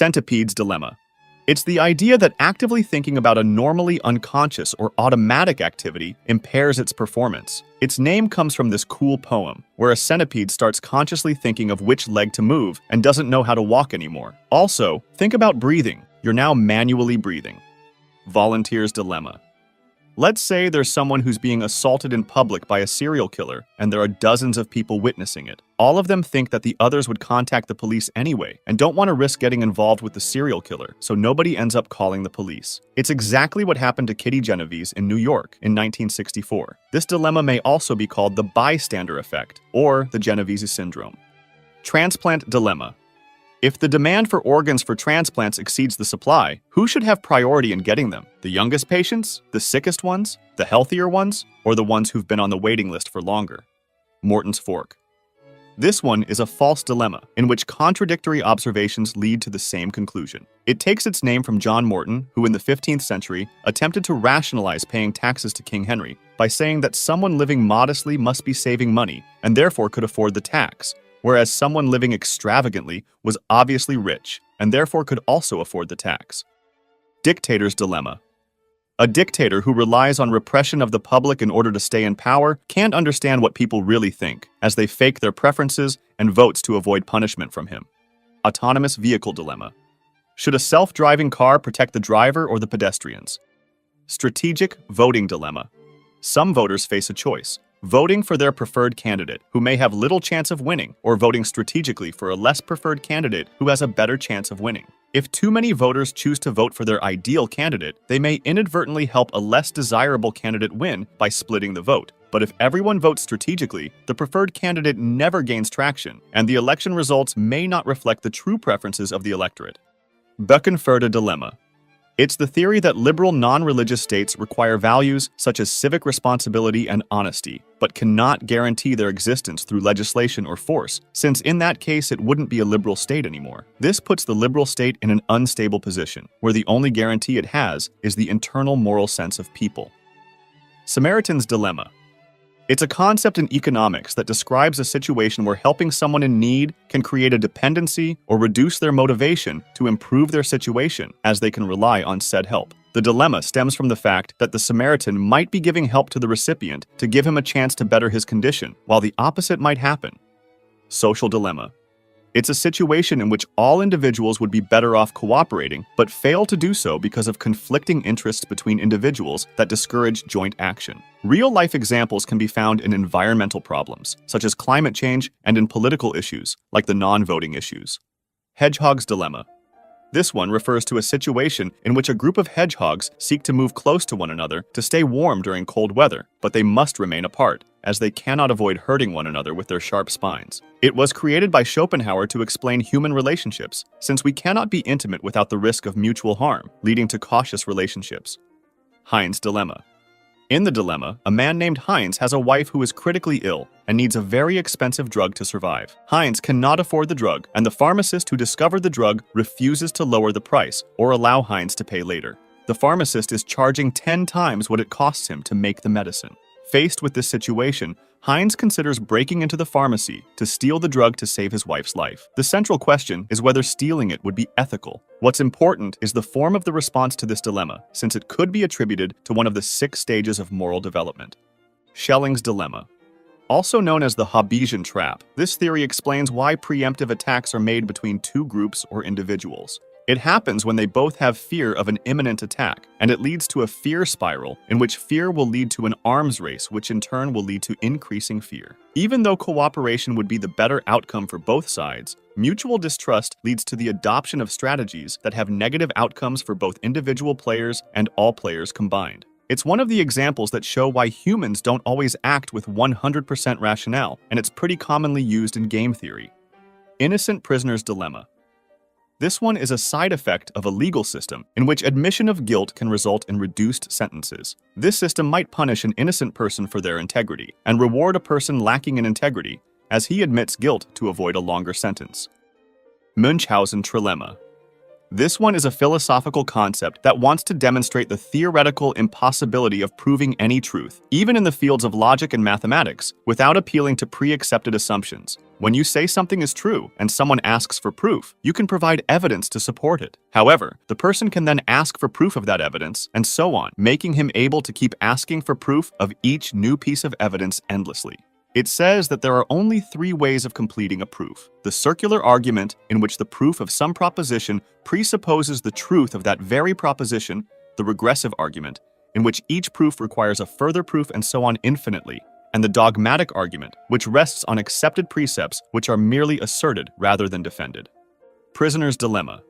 Centipede's dilemma. It's the idea that actively thinking about a normally unconscious or automatic activity impairs its performance. Its name comes from this cool poem, where a centipede starts consciously thinking of which leg to move and doesn't know how to walk anymore. Also, think about breathing. You're now manually breathing. Volunteer's dilemma. Let's say there's someone who's being assaulted in public by a serial killer, and there are dozens of people witnessing it. All of them think that the others would contact the police anyway, and don't want to risk getting involved with the serial killer, so nobody ends up calling the police. It's exactly what happened to Kitty Genovese in New York in 1964. This dilemma may also be called the bystander effect, or the Genovese syndrome. Transplant dilemma. If the demand for organs for transplants exceeds the supply, who should have priority in getting them? The youngest patients, the sickest ones, the healthier ones, or the ones who've been on the waiting list for longer? Morton's fork. This one is a false dilemma, in which contradictory observations lead to the same conclusion. It takes its name from John Morton, who in the 15th century attempted to rationalize paying taxes to King Henry by saying that someone living modestly must be saving money and therefore could afford the tax, whereas someone living extravagantly was obviously rich and therefore could also afford the tax. Dictator's dilemma. A dictator who relies on repression of the public in order to stay in power can't understand what people really think, as they fake their preferences and votes to avoid punishment from him. Autonomous vehicle dilemma. Should a self-driving car protect the driver or the pedestrians? Strategic voting dilemma. Some voters face a choice: voting for their preferred candidate, who may have little chance of winning, or voting strategically for a less preferred candidate who has a better chance of winning. If too many voters choose to vote for their ideal candidate, they may inadvertently help a less desirable candidate win by splitting the vote. But if everyone votes strategically, the preferred candidate never gains traction, and the election results may not reflect the true preferences of the electorate. Böckenförde dilemma. It's the theory that liberal non-religious states require values such as civic responsibility and honesty, but cannot guarantee their existence through legislation or force, since in that case it wouldn't be a liberal state anymore. This puts the liberal state in an unstable position, where the only guarantee it has is the internal moral sense of people. Samaritan's dilemma. It's a concept in economics that describes a situation where helping someone in need can create a dependency or reduce their motivation to improve their situation, as they can rely on said help. The dilemma stems from the fact that the Samaritan might be giving help to the recipient to give him a chance to better his condition, while the opposite might happen. Social dilemma. It's a situation in which all individuals would be better off cooperating, but fail to do so because of conflicting interests between individuals that discourage joint action. Real-life examples can be found in environmental problems, such as climate change, and in political issues, like the non-voting issues. Hedgehog's dilemma. This one refers to a situation in which a group of hedgehogs seek to move close to one another to stay warm during cold weather, but they must remain apart, as they cannot avoid hurting one another with their sharp spines. It was created by Schopenhauer to explain human relationships, since we cannot be intimate without the risk of mutual harm, leading to cautious relationships. Heinz dilemma. In the dilemma, a man named Heinz has a wife who is critically ill and needs a very expensive drug to survive. Heinz cannot afford the drug, and the pharmacist who discovered the drug refuses to lower the price or allow Heinz to pay later. The pharmacist is charging 10 times what it costs him to make the medicine. Faced with this situation, Heinz considers breaking into the pharmacy to steal the drug to save his wife's life. The central question is whether stealing it would be ethical. What's important is the form of the response to this dilemma, since it could be attributed to one of the 6 stages of moral development. Schelling's dilemma. Also known as the Hobbesian trap, this theory explains why preemptive attacks are made between 2 groups or individuals. It happens when they both have fear of an imminent attack, and it leads to a fear spiral in which fear will lead to an arms race, which in turn will lead to increasing fear. Even though cooperation would be the better outcome for both sides, mutual distrust leads to the adoption of strategies that have negative outcomes for both individual players and all players combined. It's one of the examples that show why humans don't always act with 100% rationale, and it's pretty commonly used in game theory. Innocent prisoner's dilemma. This one is a side effect of a legal system in which admission of guilt can result in reduced sentences. This system might punish an innocent person for their integrity and reward a person lacking in integrity as he admits guilt to avoid a longer sentence. Munchhausen trilemma. This one is a philosophical concept that wants to demonstrate the theoretical impossibility of proving any truth, even in the fields of logic and mathematics, without appealing to pre-accepted assumptions. When you say something is true and someone asks for proof, you can provide evidence to support it. However, the person can then ask for proof of that evidence, and so on, making him able to keep asking for proof of each new piece of evidence endlessly. It says that there are only 3 ways of completing a proof. The circular argument, in which the proof of some proposition presupposes the truth of that very proposition. The regressive argument, in which each proof requires a further proof and so on infinitely. And the dogmatic argument, which rests on accepted precepts which are merely asserted rather than defended. Prisoner's dilemma.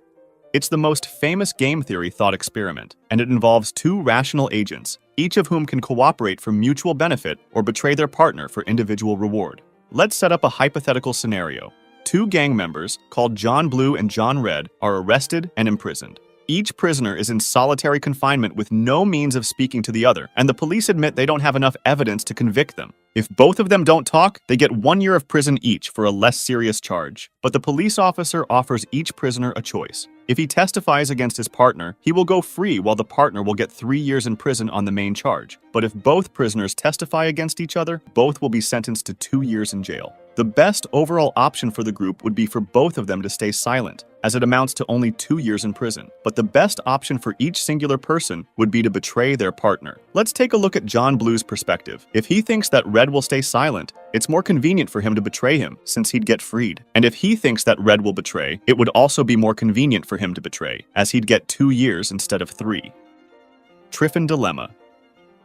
It's the most famous game theory thought experiment, and it involves 2 rational agents, each of whom can cooperate for mutual benefit or betray their partner for individual reward. Let's set up a hypothetical scenario. 2 gang members, called John Blue and John Red, are arrested and imprisoned. Each prisoner is in solitary confinement with no means of speaking to the other, and the police admit they don't have enough evidence to convict them. If both of them don't talk, they get 1 year of prison each for a less serious charge. But the police officer offers each prisoner a choice. If he testifies against his partner, he will go free while the partner will get 3 years in prison on the main charge. But if both prisoners testify against each other, both will be sentenced to 2 years in jail. The best overall option for the group would be for both of them to stay silent, as it amounts to only 2 years in prison. But the best option for each singular person would be to betray their partner. Let's take a look at John Blue's perspective. If he thinks that Red will stay silent, it's more convenient for him to betray him, since he'd get freed. And if he thinks that Red will betray, it would also be more convenient for him to betray, as he'd get 2 years instead of 3. Triffin dilemma.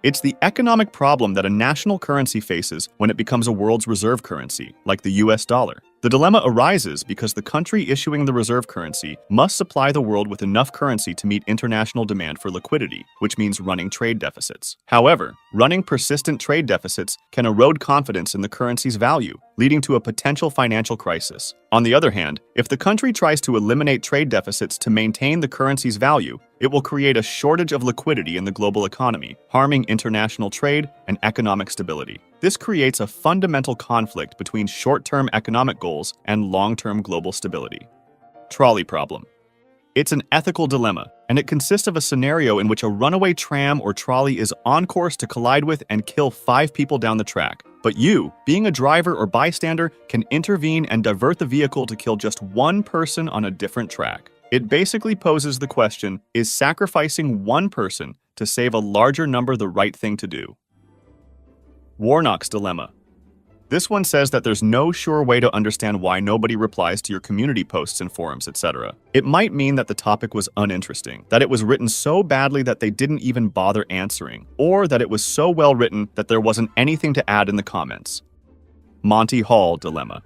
It's the economic problem that a national currency faces when it becomes a world's reserve currency, like the US dollar. The dilemma arises because the country issuing the reserve currency must supply the world with enough currency to meet international demand for liquidity, which means running trade deficits. However, running persistent trade deficits can erode confidence in the currency's value, leading to a potential financial crisis. On the other hand, if the country tries to eliminate trade deficits to maintain the currency's value, it will create a shortage of liquidity in the global economy, harming international trade and economic stability. This creates a fundamental conflict between short-term economic goals and long-term global stability. Trolley problem. It's an ethical dilemma, and it consists of a scenario in which a runaway tram or trolley is on course to collide with and kill 5 people down the track. But you, being a driver or bystander, can intervene and divert the vehicle to kill just 1 person on a different track. It basically poses the question, is sacrificing 1 person to save a larger number the right thing to do? Warnock's dilemma. This one says that there's no sure way to understand why nobody replies to your community posts and forums, etc. It might mean that the topic was uninteresting, that it was written so badly that they didn't even bother answering, or that it was so well written that there wasn't anything to add in the comments. Monty Hall dilemma.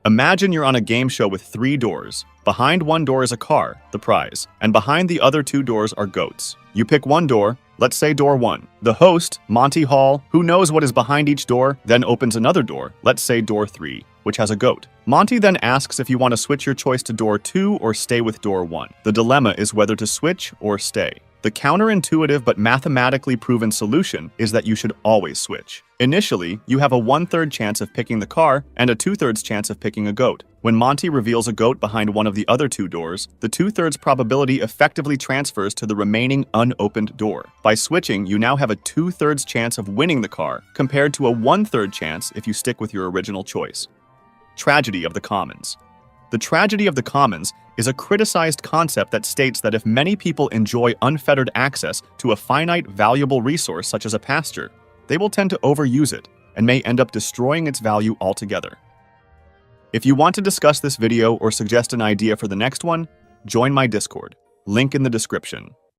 Imagine you're on a game show with 3 doors. Behind one door is a car, the prize, and behind the other 2 doors are goats. You pick one door, let's say door 1. The host, Monty Hall, who knows what is behind each door, then opens another door, let's say door 3, which has a goat. Monty then asks if you want to switch your choice to door 2 or stay with door 1. The dilemma is whether to switch or stay. The counterintuitive but mathematically proven solution is that you should always switch. Initially, you have a 1/3 chance of picking the car and a 2/3 chance of picking a goat. When Monty reveals a goat behind one of the other 2 doors, the 2/3 probability effectively transfers to the remaining unopened door. By switching, you now have a 2/3 chance of winning the car, compared to a 1/3 chance if you stick with your original choice. Tragedy of the commons. The tragedy of the commons is a criticized concept that states that if many people enjoy unfettered access to a finite, valuable resource such as a pasture, they will tend to overuse it and may end up destroying its value altogether. If you want to discuss this video or suggest an idea for the next one, join my Discord. Link in the description.